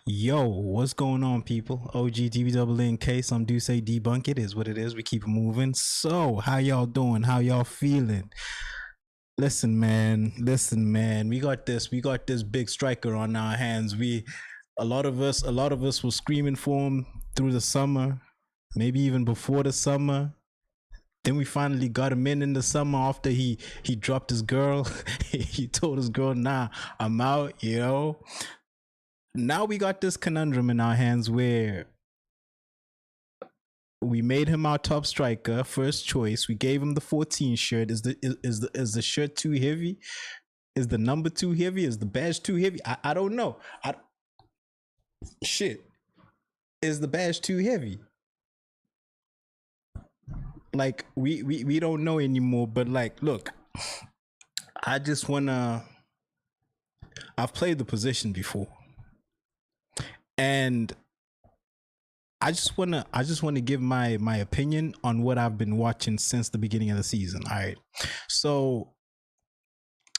Yo, what's going on, people? OG double N K. Some do say debunk. It is what it is. We keep it moving. So, how y'all doing? How y'all feeling? Listen, man. Listen, man. We got this. We got this big striker on our hands. A lot of us were screaming for him through the summer, maybe even before the summer. Then we finally got him in the summer after he dropped his girl. He told his girl, "Nah, I'm out." Now we got this conundrum in our hands where we made him our top striker, first choice. We gave him the 14 shirt. Is the shirt too heavy? Is the number too heavy? Is the badge too heavy? I don't know. Shit. Is the badge too heavy? Like we don't know anymore. But like, look, I just wanna. I've played the position before, and I just wanna give my opinion on what I've been watching since the beginning of the season. All right. So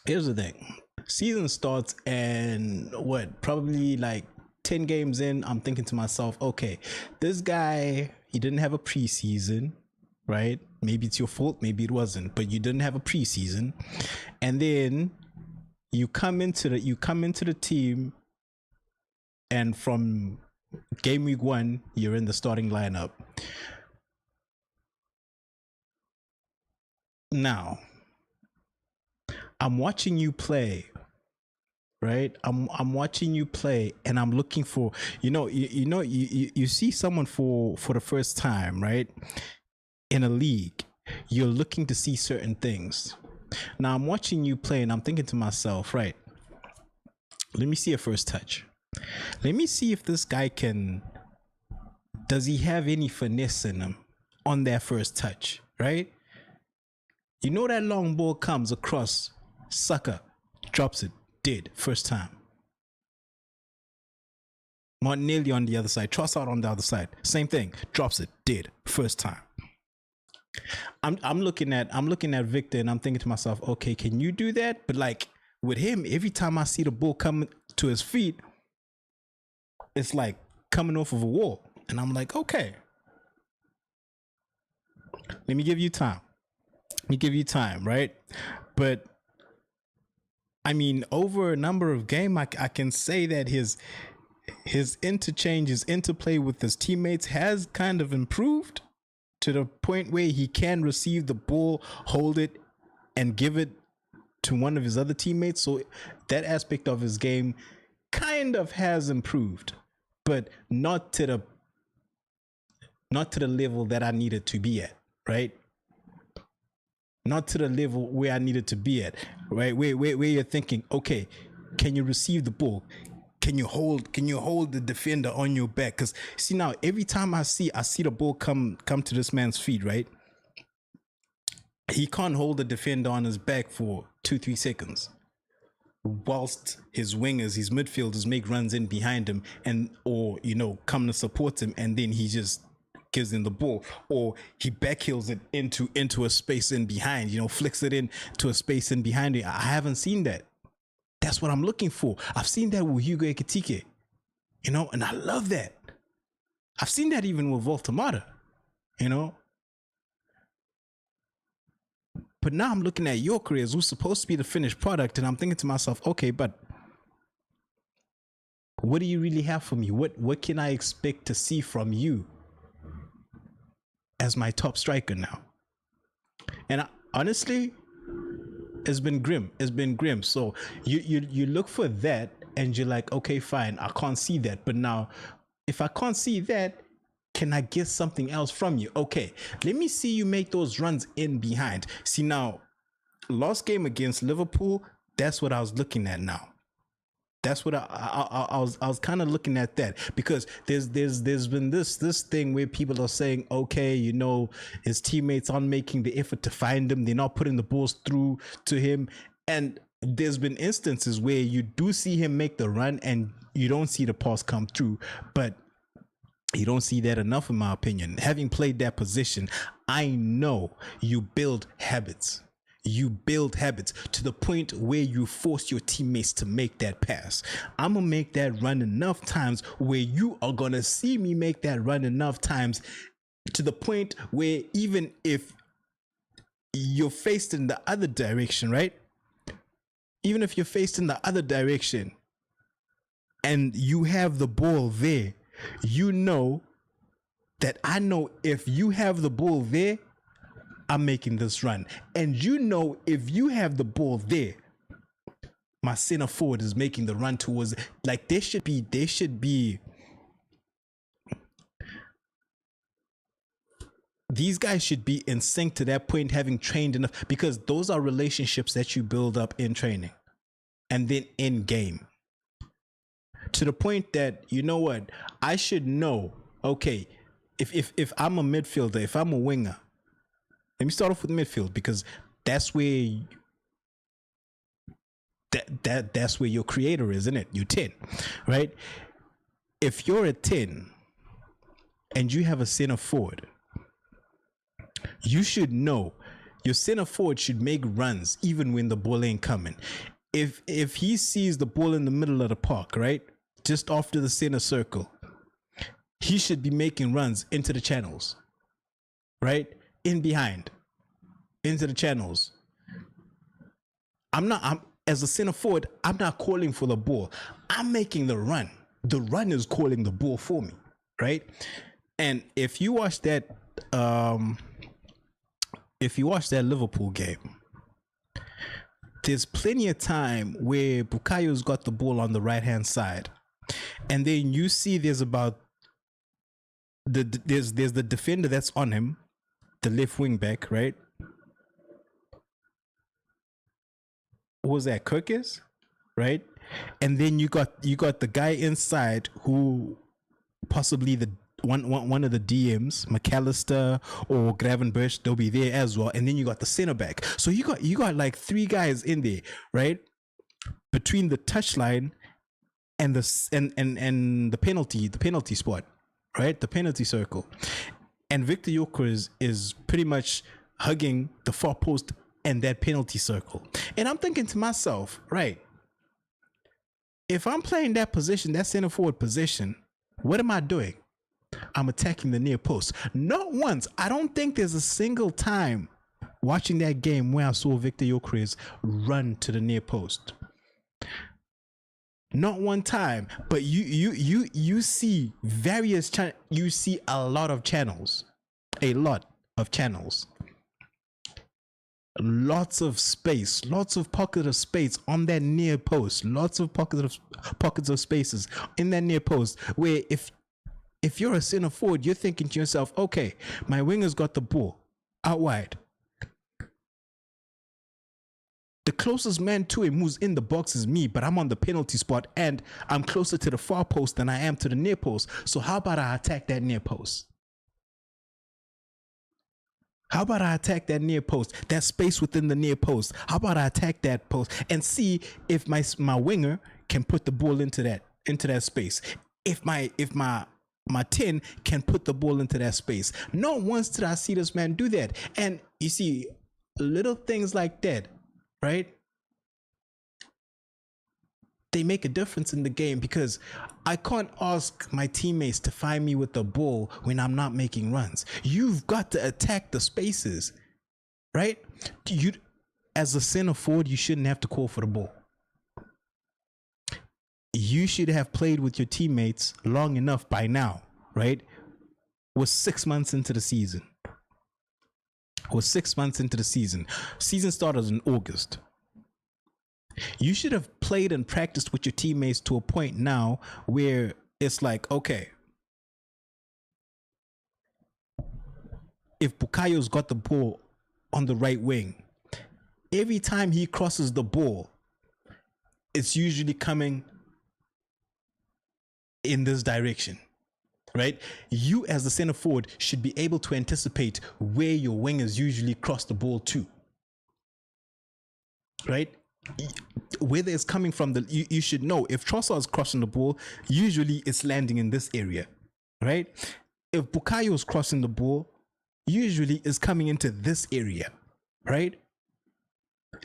here's the thing. Season starts and what, probably like 10 games in, I'm thinking to myself, okay, this guy, he didn't have a preseason, right? Maybe it's your fault, maybe it wasn't, but you didn't have a preseason. And then you come into the team, and from game week 1 you're in the starting lineup. Now I'm watching you play, right? I'm watching you play, and I'm looking for, you see someone for the first time, right? In a league, you're looking to see certain things. Now I'm watching you play, and I'm thinking to myself, right, let me see a first touch. Let me see if this guy does he have any finesse in him on that first touch, right? You know that long ball comes across, sucker, drops it, dead, first time. Martinelli on the other side, Trossard on the other side, same thing, drops it, dead, first time. I'm looking at Victor, and I'm thinking to myself, okay, can you do that? But like with him, every time I see the ball coming to his feet, it's like coming off of a wall, and I'm like, okay, let me give you time. Right? But I mean, over a number of games, I can say that his interchange, his interplay with his teammates has kind of improved to the point where he can receive the ball, hold it, and give it to one of his other teammates. So that aspect of his game kind of has improved, but not to the level that I needed to be at, right? Not to the level where I needed to be at, right? Where you're thinking, okay, can you receive the ball? Can you hold the defender on your back? Because see, now every time I see the ball come to this man's feet, right? He can't hold the defender on his back for 2-3 seconds, whilst his wingers, his midfielders make runs in behind him, or come to support him, and then he just gives him the ball, or he backheels it into a space in behind, flicks it in to a space in behind it. I haven't seen that. That's what I'm looking for. I've seen that with Hugo Ekitike, and I love that. I've seen that even with Voltamata, But now I'm looking at Gyokeres, who's supposed to be the finished product, and I'm thinking to myself, okay, but what do you really have for me? What can I expect to see from you as my top striker now? And honestly, it's been grim. So you look for that, and you're like, okay, fine, I can't see that. But now, if I can't see that, can I get something else from you? Okay, let me see you make those runs in behind. See, now, last game against Liverpool, that's what I was looking at now. That's what I was kind of looking at that, because there's been this thing where people are saying, okay, his teammates aren't making the effort to find him, they're not putting the balls through to him, and there's been instances where you do see him make the run and you don't see the pass come through, but you don't see that enough, in my opinion. Having played that position, I know you build habits. you build habits to the point where you force your teammates to make that pass. I'm gonna make that run enough times where you are gonna see me make that run enough times to the point where even if you're faced in the other direction, right? Even if you're faced in the other direction and you have the ball there, you know that I know if you have the ball there, I'm making this run. And you know if you have the ball there, my center forward is making the run towards, like, there should be these guys should be in sync to that point, having trained enough, because those are relationships that you build up in training and then in game, to the point that, you know what, I should know, okay, if I'm a midfielder, if I'm a winger, let me start off with midfield, because that's where that's where your creator is, isn't it? You're 10, right? If you're a 10 and you have a center forward, you should know your center forward should make runs even when the ball ain't coming. If he sees the ball in the middle of the park, right, just after the center circle, he should be making runs into the channels, right, in behind, into the channels. I'm as a center forward, I'm not calling for the ball, I'm making the run. The run is calling the ball for me, right? And if you watch that Liverpool game, there's plenty of time where Bukayo's got the ball on the right hand side, and then you see there's about there's the defender that's on him, the left wing back, right? What was that, Gyokeres, right? And then you got the guy inside who possibly the one of the DMs, McAllister or Gravenberch, they'll be there as well. And then you got the center back. So you got like 3 guys in there, right? Between the touchline and the penalty spot, right? The penalty circle. And Victor Gyokeres is pretty much hugging the far post and that penalty circle. And I'm thinking to myself, right, if I'm playing that position, that center forward position, what am I doing? I'm attacking the near post. Not once. I don't think there's a single time watching that game where I saw Victor Gyokeres run to the near post. Not one time. But you see various you see a lot of channels. Lots of space, lots of pockets of space on that near post, lots of pockets of spaces in that near post, where if you're a center forward, you're thinking to yourself, okay, my winger's got the ball out wide. The closest man to him who's in the box is me, but I'm on the penalty spot and I'm closer to the far post than I am to the near post. So how about I attack that near post? How about I attack that near post, that space within the near post? How about I attack that post and see if my winger can put the ball into that space? If my 10 can put the ball into that space. Not once did I see this man do that. And you see, little things like that, right? They make a difference in the game, because I can't ask my teammates to find me with the ball when I'm not making runs. You've got to attack the spaces, right? You, as a center forward, you shouldn't have to call for the ball. You should have played with your teammates long enough by now, right? We're 6 months into the season. Season started in August. You should have played and practiced with your teammates to a point now where it's like, okay, if Bukayo's got the ball on the right wing, every time he crosses the ball, it's usually coming in this direction, right? You as the center forward should be able to anticipate where your wingers usually cross the ball to, right? Whether it's coming from you should know if Trossard is crossing the ball, usually it's landing in this area, right? If Bukayo is crossing the ball, usually it's coming into this area, right?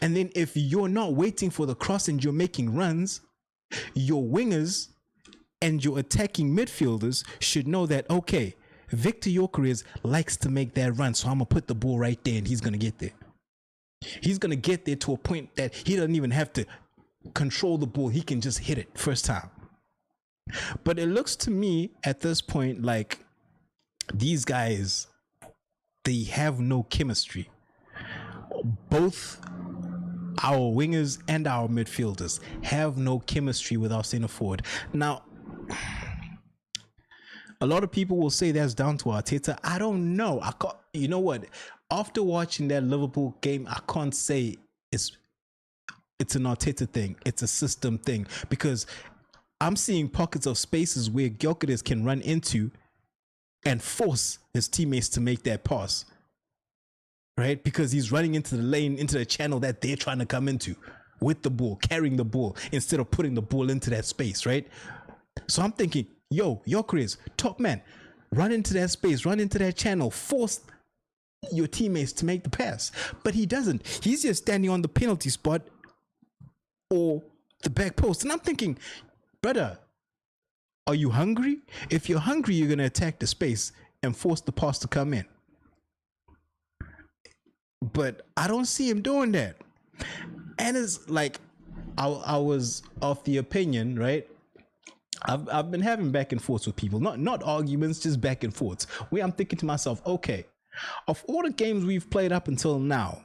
And then if you're not waiting for the cross and you're making runs, your wingers and your attacking midfielders should know that, okay, Victor Gyokeres likes to make that run, so I'm going to put the ball right there and he's going to get there. He's going to get there to a point that he doesn't even have to control the ball. He can just hit it first time. But it looks to me at this point like these guys, they have no chemistry. Both our wingers and our midfielders have no chemistry with our center forward. Now, a lot of people will say that's down to Arteta. I don't know. You know what? After watching that Liverpool game, I can't say it's an Arteta thing. It's a system thing, because I'm seeing pockets of spaces where Gyokeres can run into and force his teammates to make that pass, right? Because he's running into the lane, into the channel that they're trying to come into with the ball, carrying the ball instead of putting the ball into that space, right? So I'm thinking, yo, Gyokeres, top man, run into that space, run into that channel, force your teammates to make the pass. But he doesn't. He's just standing on the penalty spot or the back post. And I'm thinking, brother, are you hungry? If you're hungry, you're going to attack the space and force the pass to come in. But I don't see him doing that. And it's like, I was of the opinion, right? I've been having back and forths with people, not arguments, just back and forths, where I'm thinking to myself, okay, of all the games we've played up until now,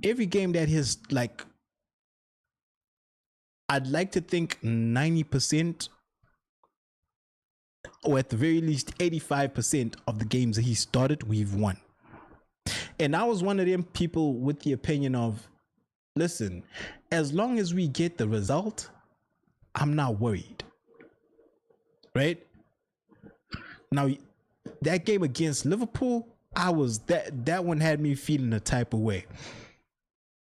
every game that has, like, I'd like to think 90%, or at the very least 85% of the games that he started, we've won. And I was one of them people with the opinion of, listen, as long as we get the result, I'm not worried, right? Now, that game against Liverpool, that one had me feeling a type of way.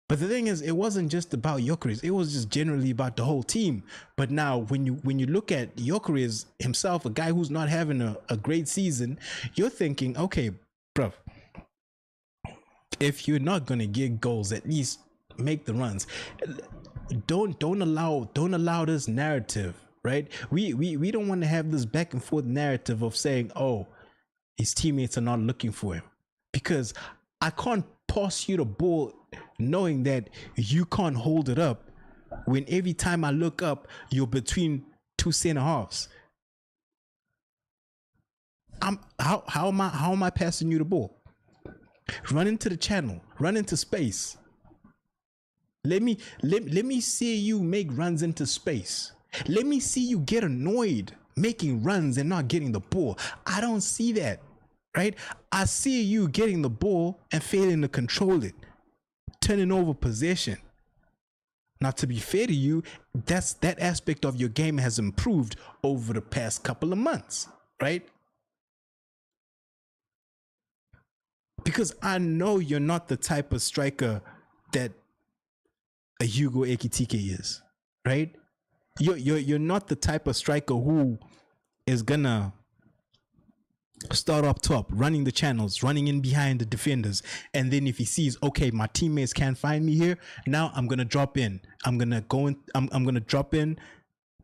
But the thing is, it wasn't just about Gyokeres. It was just generally about the whole team. But now, when you look at Gyokeres himself, a guy who's not having a great season, you're thinking, okay, bruv, if you're not gonna get goals, at least make the runs. Don't allow this narrative, right? We don't want to have this back and forth narrative of saying, oh, his teammates are not looking for him, because I can't pass you the ball knowing that you can't hold it up when every time I look up you're between two center halves. How am I passing you the ball? Run into the channel, run into space. Let me see you make runs into space. Let me see you get annoyed making runs and not getting the ball. I don't see that, right? I see you getting the ball and failing to control it, turning over possession. Now, to be fair to you, that aspect of your game has improved over the past couple of months, right? Because I know you're not the type of striker that a Hugo Ekitike is, right? You're not the type of striker who is gonna start up top, running the channels, running in behind the defenders, and then if he sees, okay, my teammates can't find me here, now I'm gonna drop in. I'm gonna drop in,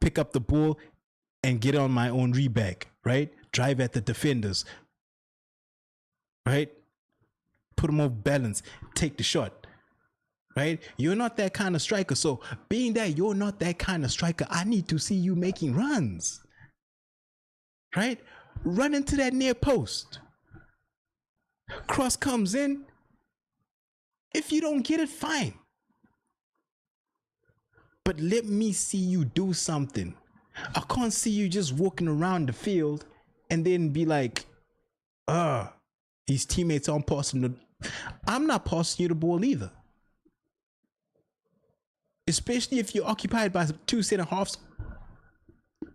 pick up the ball, and get on my own reback, right? Drive at the defenders, right? Put them off balance, take the shot, right? You're not that kind of striker. So being that you're not that kind of striker, I need to see you making runs, right? Run into that near post. Cross comes in. If you don't get it, fine. But let me see you do something. I can't see you just walking around the field and then be like, his teammates aren't passing the... I'm not passing you the ball either. Especially if you're occupied by two center halves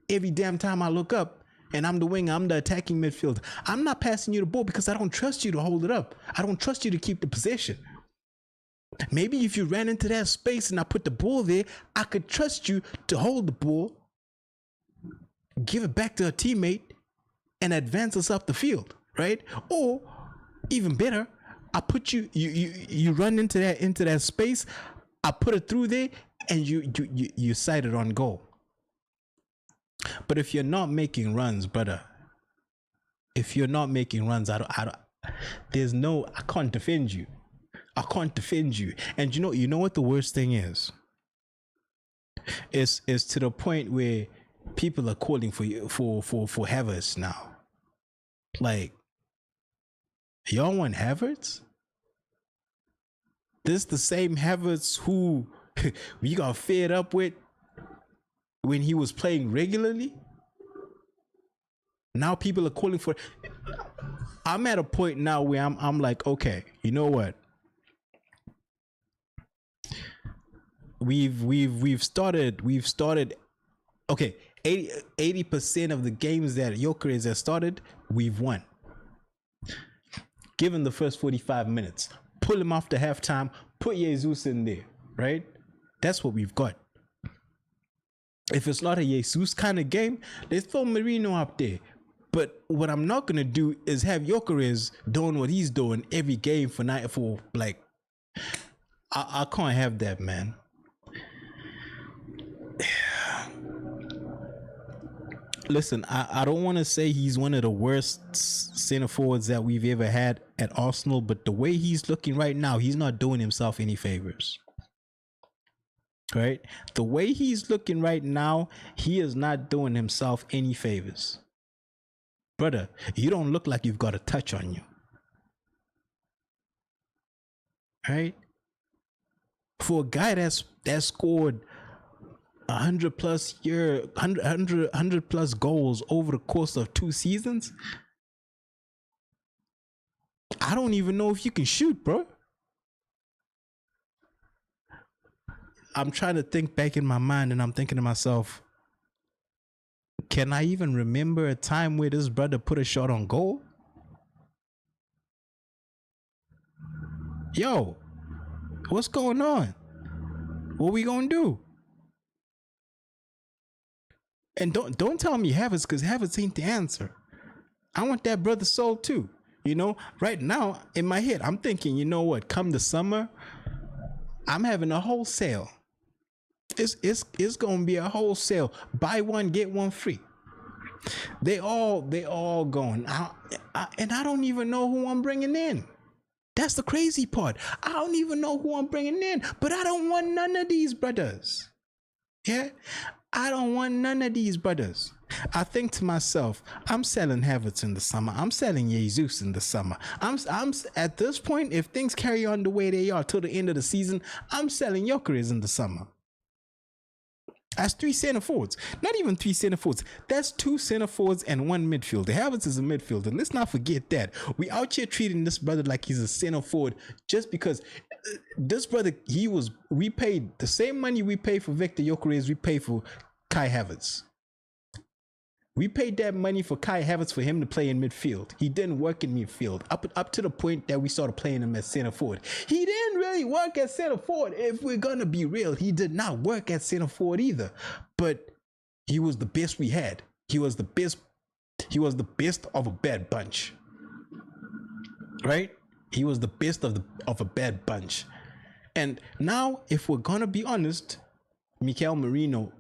every damn time I look up and I'm the winger, I'm the attacking midfielder. I'm not passing you the ball because I don't trust you to hold it up. I don't trust you to keep the possession. Maybe if you ran into that space and I put the ball there, I could trust you to hold the ball, give it back to a teammate, and advance us up the field, right? Or even better, I put you run into that space. I put it through there, and you sight it on goal. But if you're not making runs, brother, if you're not making runs, I can't defend you. I can't defend you. And you know what the worst thing is? It's to the point where people are calling for you for Havertz now. Like, y'all want Havertz? This the same Havertz who we got fed up with when he was playing regularly. Now people are calling for. I'm at a point now where I'm like, okay, you know what? We've started. Okay, 80% of the games that Gyokeres has started, we've won. Given the first 45 minutes, pull him off the halftime, put Jesus in there, right? That's what we've got. If it's not a Jesus kind of game, let's throw Merino up there. But what I'm not gonna do is have Gyokeres doing what he's doing every game for like. I can't have that, man. Listen, I don't want to say he's one of the worst center forwards that we've ever had at Arsenal, but the way he's looking right now, he's not doing himself any favors. Right? The way he's looking right now, he is not doing himself any favors. Brother, you don't look like you've got a touch on you. Right? For a guy that scored 100 plus goals over the course of 2 seasons, I don't even know if you can shoot, bro. I'm trying to think back in my mind, and I'm thinking to myself, can I even remember a time where this brother put a shot on goal? Yo, what's going on? What we gonna do? And don't tell me Havertz, because Havertz ain't the answer. I want that brother sold too. Right now in my head, I'm thinking, you know what? Come the summer, I'm having a wholesale. It's gonna be a wholesale. Buy one get one free. They all going. And I don't even know who I'm bringing in. That's the crazy part. I don't even know who I'm bringing in, but I don't want none of these brothers. Yeah, I don't want none of these brothers. I think to myself, I'm selling Havertz in the summer. I'm selling Jesus in the summer. I'm at this point, if things carry on the way they are till the end of the season, I'm selling Gyokeres in the summer. That's 3 center forwards. Not even 3 center forwards. That's 2 center forwards and 1 midfielder. Havertz is a midfielder. Let's not forget that. We out here treating this brother like he's a center forward just because this brother, we paid the same money we paid for Victor Gyokeres, we paid for Kai Havertz. We paid that money for Kai Havertz for him to play in midfield. He didn't work in midfield up to the point that we started playing him as center forward. He didn't really work at center forward. If we're gonna be real, he did not work at center forward either. But he was the best we had. He was the best. He was the best of a bad bunch. Right? He was the best of a bad bunch. And now, if we're gonna be honest, Mikel Merino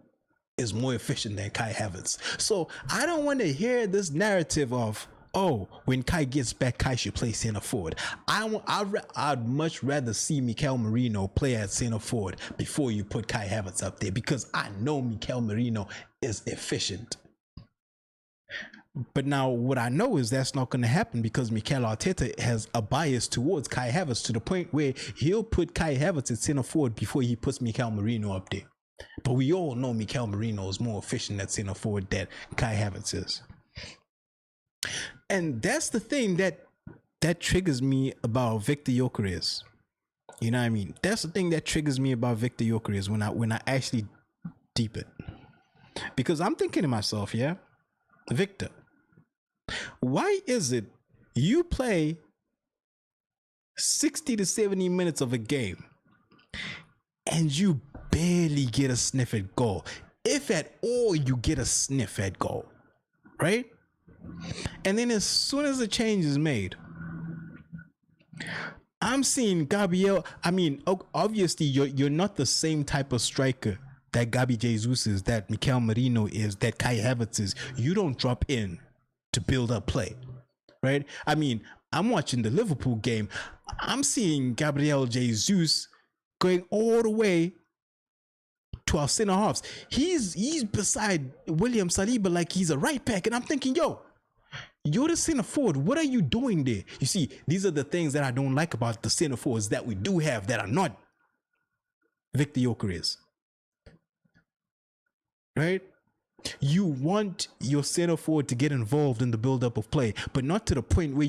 is more efficient than Kai Havertz. So I don't want to hear this narrative of, oh, when Kai gets back, Kai should play center forward. I'd much rather see Mikel Merino play at center forward before you put Kai Havertz up there, because I know Mikel Merino is efficient. But now what I know is that's not going to happen, because Mikel Arteta has a bias towards Kai Havertz to the point where he'll put Kai Havertz at center forward before he puts Mikel Merino up there. But we all know Mikel Merino is more efficient at center forward than Kai Havertz is. And that's the thing that triggers me about Victor Gyokeres. You know what I mean? That's the thing that triggers me about Victor Gyokeres when I actually deep it. Because I'm thinking to myself, yeah, Victor, why is it you play 60 to 70 minutes of a game and you barely get a sniff at goal? If at all you get a sniff at goal, right? And then as soon as the change is made, I'm seeing Gabriel. I mean, obviously, you're not the same type of striker that Gabi Jesus is, that Mikel Merino is, that Kai Havertz is. You don't drop in to build up play, right? I mean, I'm watching the Liverpool game. I'm seeing Gabriel Jesus going all the way to our center halves. He's beside William Saliba like he's a right back, and I'm thinking, yo, you're the center forward. What are you doing there? You see, these are the things that I don't like about the center forwards that we do have that are not Victor Gyokeres. Right? You want your center forward to get involved in the build-up of play, but not to the point where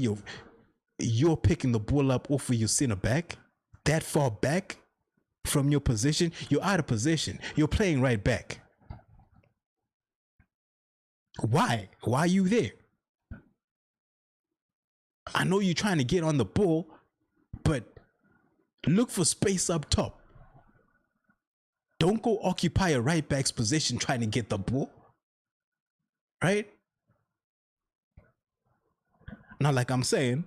you're picking the ball up off of your center back, that far back from your position. You're out of position. You're playing right back. Why? Why are you there? I know you're trying to get on the ball, but look for space up top. Don't go occupy a right back's position trying to get the ball. Right? Now, like I'm saying,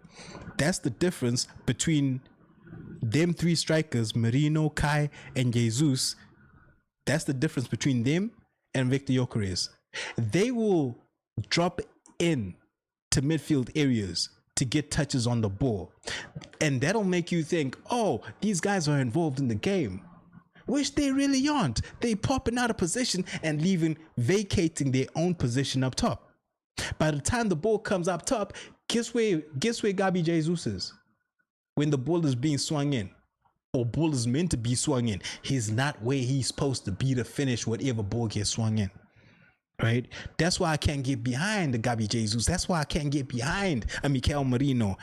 that's the difference between them three strikers, Merino, Kai, and Jesus. That's the difference between them and Victor Gyokeres. They will drop in to midfield areas to get touches on the ball. And that'll make you think, oh, these guys are involved in the game. Which they really aren't. They popping out of position and vacating their own position up top. By the time the ball comes up top, guess where Gabi Jesus is? When the ball is being swung in, or ball is meant to be swung in, he's not where he's supposed to be to finish whatever ball gets swung in. Right? That's why I can't get behind the Gabi Jesus. That's why I can't get behind a Mikel Merino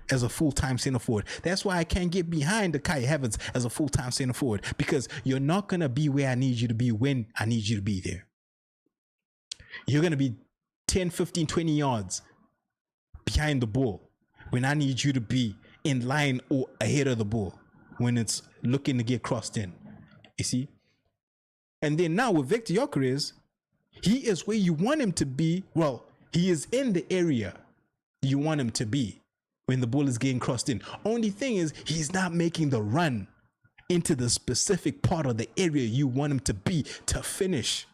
as a full-time center forward. That's why I can't get behind the Kai Havertz as a full-time center forward, because you're not going to be where I need you to be when I need you to be there. You're going to be 10, 15, 20 yards behind the ball when I need you to be in line or ahead of the ball when it's looking to get crossed in. You see? And then now with Victor Gyokeres, he is where you want him to be. Well, he is in the area you want him to be when the ball is getting crossed in. Only thing is, he's not making the run into the specific part of the area you want him to be to finish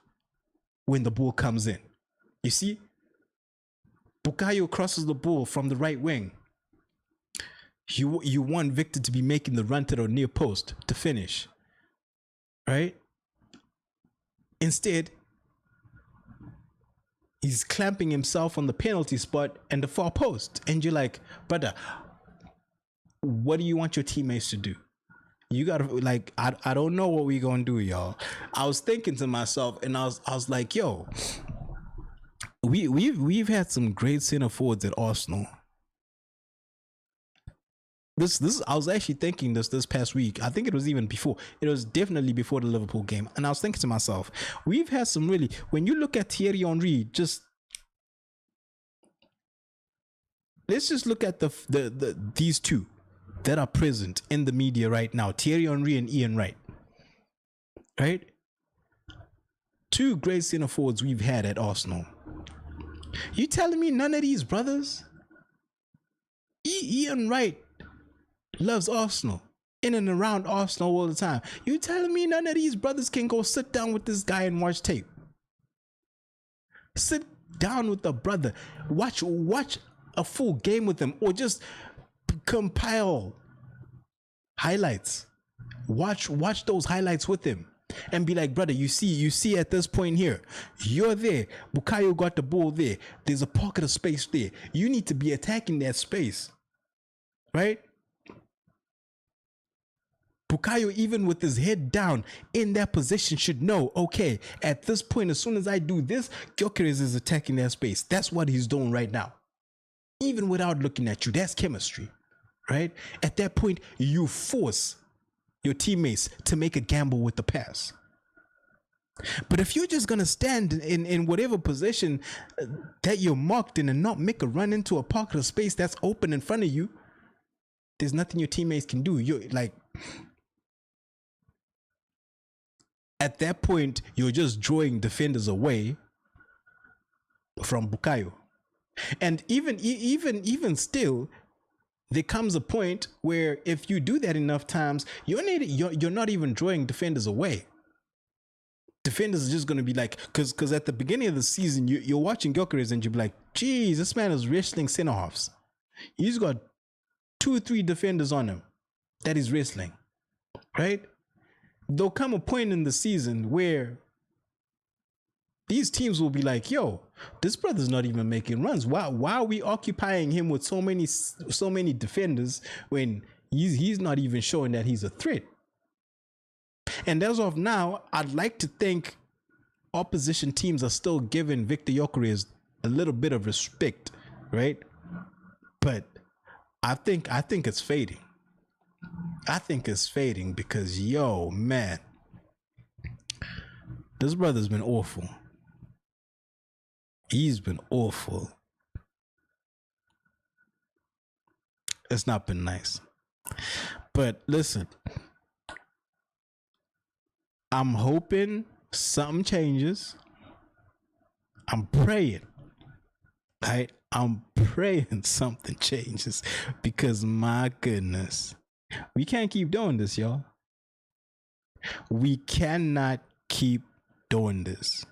when the ball comes in. You see? Bukayo crosses the ball from the right wing. You want Victor to be making the run to the near post to finish. Right? Instead, he's clamping himself on the penalty spot and the far post. And you're like, brother, what do you want your teammates to do? You gotta, like, I don't know what we're gonna do, y'all. I was thinking to myself, and I was like, yo, we've had some great center forwards at Arsenal. This I was actually thinking this past week. I think it was even before. It was definitely before the Liverpool game. And I was thinking to myself, we've had some really, when you look at Thierry Henry, let's just look at these two that are present in the media right now, Thierry Henry and Ian Wright. Right? Two great center forwards we've had at Arsenal. You telling me none of these brothers? Ian Wright loves Arsenal, in and around Arsenal all the time. You telling me none of these brothers can go sit down with this guy and watch tape? Sit down with the brother, watch a full game with him, or just compile highlights. Watch those highlights with him and be like, brother, you see at this point here, you're there, Bukayo got the ball there, there's a pocket of space there, you need to be attacking that space, right? Bukayo, even with his head down in that position, should know, okay, at this point, as soon as I do this, Gyokeres is attacking that space. That's what he's doing right now. Even without looking at you, that's chemistry, right? At that point, you force your teammates to make a gamble with the pass. But if you're just going to stand in whatever position that you're marked in and not make a run into a pocket of space that's open in front of you, there's nothing your teammates can do. You're like, at that point, you're just drawing defenders away from Bukayo. And even still, there comes a point where if you do that enough times, you're not even drawing defenders away. Defenders are just going to be like, because at the beginning of the season, you're watching Gyokeres and you'll be like, geez, this man is wrestling center halves. He's got 2 or 3 defenders on him that he's wrestling, right? There'll come a point in the season where these teams will be like, yo, this brother's not even making runs. Why are we occupying him with so many defenders when he's not even showing that he's a threat? And as of now, I'd like to think opposition teams are still giving Victor Gyokeres a little bit of respect, right? But I think it's fading. I think it's fading because, yo, man, this brother's been awful. He's been awful. It's not been nice. But listen, I'm hoping something changes. I'm praying. I'm praying something changes because my goodness, we can't keep doing this, y'all. We cannot keep doing this.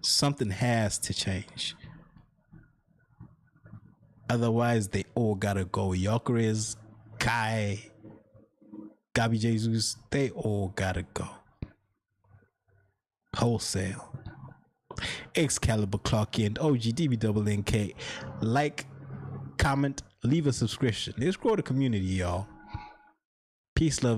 Something has to change. Otherwise, they all gotta go. Gyokeres, Kai, Gabi Jesus, they all gotta go. Wholesale. Excalibur Clock in OGDBNNK. Like, comment, leave a subscription. Let's grow the community, y'all. Peace, love, and